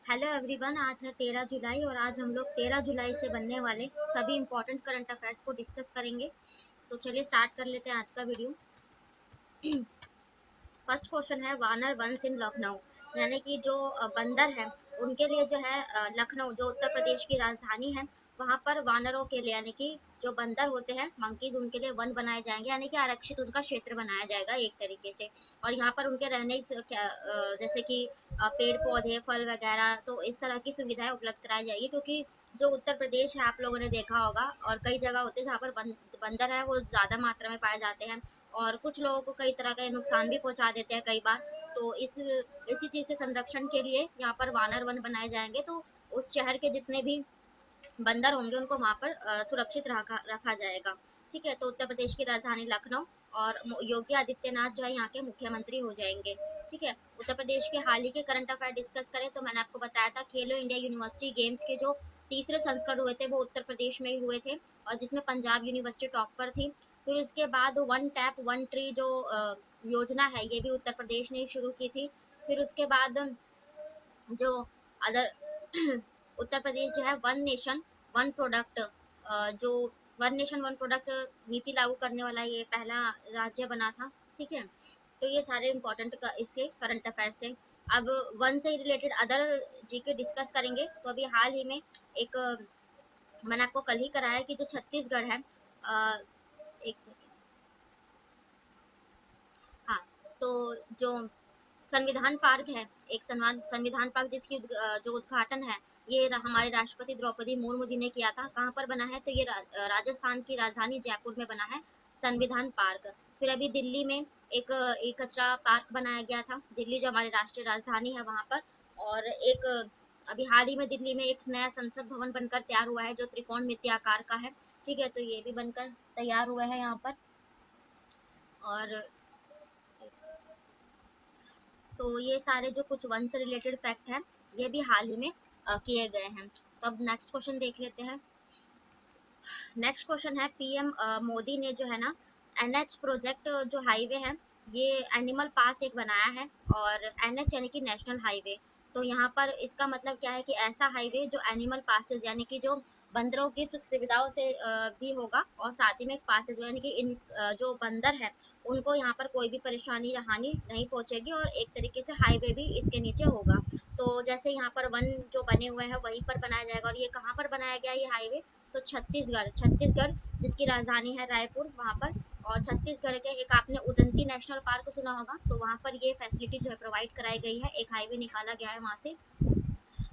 Hello everyone, आज है 13 जुलाई और आज हम लोग 13 जुलाई से बनने वाले सभी इंपॉर्टेंट करंट अफेयर्स को डिस्कस करेंगे। तो चलिए स्टार्ट कर लेते हैं आज का वीडियो। फर्स्ट क्वेश्चन है वानर वंस इन लखनऊ, यानी कि जो बंदर है उनके लिए जो है लखनऊ जो उत्तर प्रदेश की राजधानी है वहाँ पर वानरों के लिए यानी कि जो बंदर होते हैं मंकीज उनके लिए वन बनाए जाएंगे, यानी कि आरक्षित उनका क्षेत्र बनाया जाएगा एक तरीके से। और यहाँ पर उनके रहने जैसे कि पेड़ पौधे फल वगैरह तो इस तरह की सुविधाएं उपलब्ध कराई जाएगी, क्योंकि जो उत्तर प्रदेश है आप लोगों ने देखा होगा और कई जगह होते हैं जहाँ पर बंदर है वो ज्यादा मात्रा में पाए जाते हैं और कुछ लोगों को कई तरह का नुकसान भी पहुंचा देते हैं कई बार। तो इसी चीज से संरक्षण के लिए यहाँ पर वानर वन बनाए जाएंगे, तो उस शहर के जितने भी बंदर होंगे उनको वहां पर सुरक्षित रखा रखा जाएगा। ठीक है, तो उत्तर प्रदेश की राजधानी लखनऊ और योगी आदित्यनाथ जो है यहाँ के मुख्यमंत्री हो जाएंगे। ठीक है, उत्तर प्रदेश के हाल ही के करंट अफेयर डिस्कस करें तो मैंने आपको बताया था खेलो इंडिया यूनिवर्सिटी गेम्स के जो तीसरे संस्करण हुए थे वो उत्तर प्रदेश में ही हुए थे और जिसमें पंजाब यूनिवर्सिटी टॉप पर थी। फिर उसके बाद वन टैप वन ट्री जो योजना है ये भी उत्तर प्रदेश ने शुरू की थी। फिर उसके बाद जो अदर उत्तर प्रदेश जो है वन नेशन वन प्रोडक्ट जो वन नेशन वन प्रोडक्ट नीति लागू करने वाला ये पहला राज्य बना था। ठीक है, तो ये सारे इंपॉर्टेंट इसके करंट अफेयर्स थे। अब वन से रिलेटेड अदर जीके डिस्कस करेंगे। तो अभी हाल ही में एक मैंने आपको कल ही कराया कि जो छत्तीसगढ़ है एक सेकेंड, हाँ, तो जो संविधान पार्क है, एक संविधान पार्क जिसकी जो उद्घाटन है ये हमारे राष्ट्रपति द्रौपदी मुर्मू जी ने किया था। कहाँ पर बना है तो ये राजस्थान की राजधानी जयपुर में बना है संविधान पार्क। फिर अभी दिल्ली में एक कचरा पार्क बनाया गया था, दिल्ली जो हमारी राष्ट्रीय राजधानी है वहां पर। और एक अभी हाल ही में दिल्ली में एक नया संसद भवन बनकर तैयार हुआ है जो त्रिकोणमितीय आकार का है। ठीक है, तो ये भी बनकर तैयार हुआ है यहाँ पर। और तो ये सारे जो कुछ वन से रिलेटेड फैक्ट है ये भी हाल ही में किए गए हैं। तो अब नेक्स्ट क्वेश्चन देख लेते हैं। नेक्स्ट क्वेश्चन है पीएम मोदी ने जो है ना एनएच प्रोजेक्ट जो हाईवे है ये एनिमल पास एक बनाया है, और एनएच यानी कि नेशनल हाईवे। तो यहाँ पर इसका मतलब क्या है कि ऐसा हाईवे जो एनिमल पासेस यानी कि जो बंदरों की सुख सुविधाओं से भी होगा और साथ ही में एक पासेस यानी कि इन जो बंदर है उनको यहाँ पर कोई भी परेशानी या हानि नहीं पहुंचेगी और एक तरीके से हाईवे भी इसके नीचे होगा। तो जैसे यहाँ पर वन जो बने हुए हैं वहीं पर बनाया जाएगा। और ये कहाँ पर बनाया गया ये हाईवे, तो छत्तीसगढ़ जिसकी राजधानी है रायपुर वहाँ पर। और छत्तीसगढ़ के एक आपने उदंती नेशनल पार्क सुना होगा, तो वहाँ पर ये फैसिलिटी जो है प्रोवाइड कराई गई है, एक हाईवे निकाला गया है वहाँ से।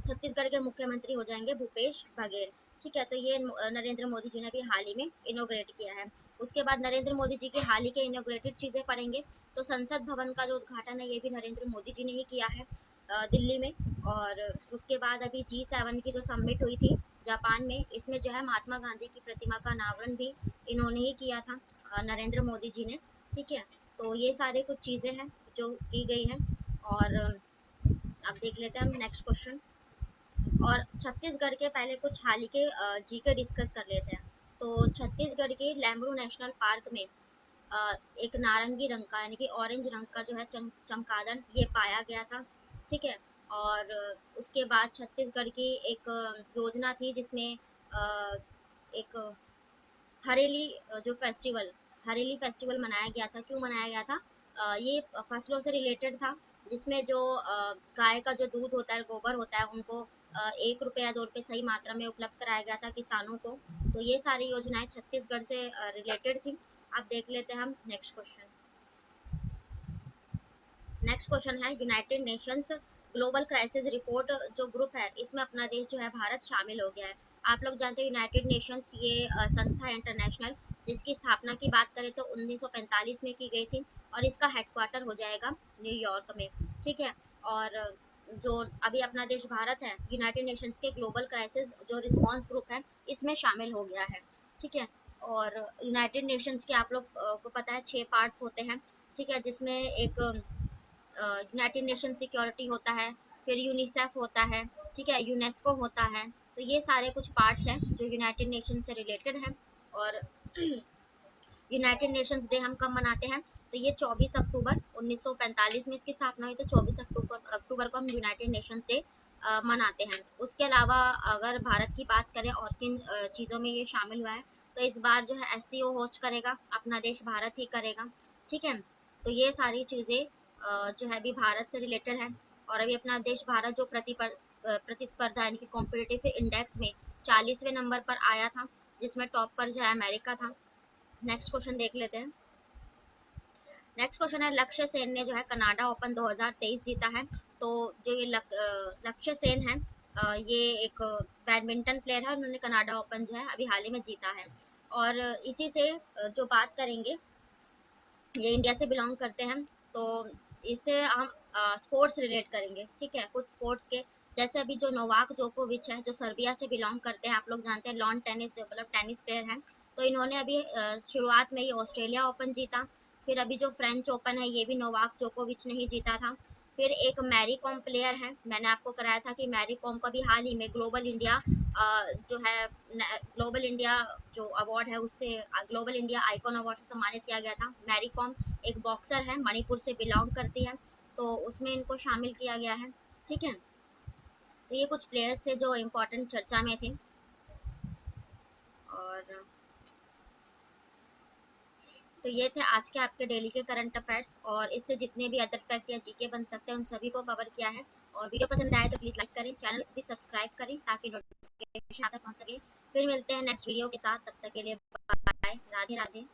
छत्तीसगढ़ के मुख्यमंत्री हो जाएंगे भूपेश बघेल। ठीक है, तो ये नरेंद्र मोदी जी ने भी हाल ही में इनोग्रेट किया है। उसके बाद नरेंद्र मोदी जी के हाल ही के इनोग्रेटेड चीजें पढ़ेंगे। तो संसद भवन का जो उद्घाटन है ये भी नरेंद्र मोदी जी ने ही किया है दिल्ली में। और उसके बाद अभी G7 की जो समिट हुई थी जापान में, इसमें जो है महात्मा गांधी की प्रतिमा का अनावरण भी इन्होंने ही किया था नरेंद्र मोदी जी ने। ठीक है, तो ये सारे कुछ चीजें हैं जो की गई हैं। और अब देख लेते हैं हम नेक्स्ट क्वेश्चन। और छत्तीसगढ़ के पहले कुछ हाल ही के जीके डिस्कस कर लेते हैं। तो छत्तीसगढ़ के लैम्ब्रू नेशनल पार्क में एक नारंगी रंग का यानी कि ऑरेंज रंग का जो है चमगादड़ ये पाया गया था। ठीक है, और उसके बाद छत्तीसगढ़ की एक योजना थी जिसमें एक हरेली जो फेस्टिवल हरेली फेस्टिवल मनाया गया था। क्यों मनाया गया था, ये फसलों से रिलेटेड था, जिसमें जो गाय का जो दूध होता है गोबर होता है उनको 1 रुपये या 2 रुपये सही मात्रा में उपलब्ध कराया गया था किसानों को। तो ये सारी योजनाएं छत्तीसगढ़ से रिलेटेड थी। अब देख लेते हैं हम नेक्स्ट क्वेश्चन। नेक्स्ट क्वेश्चन है United Nations global crisis report जो ग्रुप है इसमें अपना देश जो है भारत शामिल हो गया है। आप लोग जानते हैं यूनाइटेड नेशंस ये संस्था है इंटरनेशनल, जिसकी स्थापना की बात करें तो 1945 में की गई थी और इसका हेडक्वार्टर हो जाएगा न्यूयॉर्क में। ठीक है, और जो अभी अपना देश भारत है यूनाइटेड नेशंस के ग्लोबल क्राइसिस जो रिस्पांस ग्रुप है इसमें शामिल हो गया है। ठीक है, और यूनाइटेड नेशंस के आप लोग को पता है 6 पार्ट्स होते हैं। ठीक है, जिसमें एक यूनाइटेड नेशन सिक्योरिटी होता है, फिर यूनिसेफ होता है, ठीक है, यूनेस्को होता है। तो ये सारे कुछ पार्ट्स हैं जो यूनाइटेड नेशन से रिलेटेड हैं। और यूनाइटेड नेशंस डे हम कब मनाते हैं, तो ये 24 अक्टूबर 1945 में इसकी स्थापना हुई, तो 24 अक्टूबर को हम यूनाइटेड नेशंस डे मनाते हैं। उसके अलावा अगर भारत की बात करें और किन चीज़ों में ये शामिल हुआ है, तो इस बार जो है एससीओ होस्ट करेगा अपना देश भारत ही करेगा, ठीक है। तो ये सारी चीज़ें जो है अभी भारत से रिलेटेड है। और अभी अपना देश भारत जो प्रतिस्पर्धा यानी कि कॉम्पिटिटिव इंडेक्स में 40वें नंबर पर आया था, जिसमें टॉप पर जो है अमेरिका था। नेक्स्ट क्वेश्चन देख लेते हैं। नेक्स्ट क्वेश्चन है, लक्ष्य सेन ने जो है कनाडा ओपन 2023 जीता है। तो जो ये लक्ष्य सेन है, ये एक बैडमिंटन प्लेयर है, उन्होंने कनाडा ओपन जो है अभी हाल ही में जीता है। और इसी से जो बात करेंगे, ये इंडिया से बिलोंग करते हैं, तो इससे हम स्पोर्ट्स रिलेट करेंगे, ठीक है। कुछ स्पोर्ट्स के, जैसे अभी जो नोवाक जोकोविच है जो सर्बिया से बिलोंग करते हैं, आप लोग जानते हैं लॉन टेनिस मतलब टेनिस प्लेयर हैं। तो इन्होंने अभी शुरुआत में ही ऑस्ट्रेलिया ओपन जीता। फिर अभी जो फ्रेंच ओपन है ये भी नोवाक जोकोविच ने ही जीता था। फिर एक मैरी कॉम प्लेयर है, मैंने आपको कराया था कि मैरी कॉम को भी हाल ही में ग्लोबल इंडिया जो है ग्लोबल इंडिया जो अवार्ड है उससे, ग्लोबल इंडिया आइकॉन अवार्ड से सम्मानित किया गया था। मैरी कॉम एक बॉक्सर है, मणिपुर से बिलोंग करती है, तो उसमें इनको शामिल किया गया है, ठीक है। तो ये कुछ प्लेयर्स थे जो इम्पोर्टेंट चर्चा में थे। और तो ये थे आज के आपके डेली के करंट अफेयर्स, और इससे जितने भी अदर फैक्ट या जीके बन सकते हैं उन सभी को कवर किया है। और वीडियो पसंद आए तो प्लीज़ लाइक करें, चैनल भी सब्सक्राइब करें ताकि नोटिफिकेशन आता पहुंच सके। फिर मिलते हैं नेक्स्ट वीडियो के साथ, तब तक के लिए बाय, राधे राधे।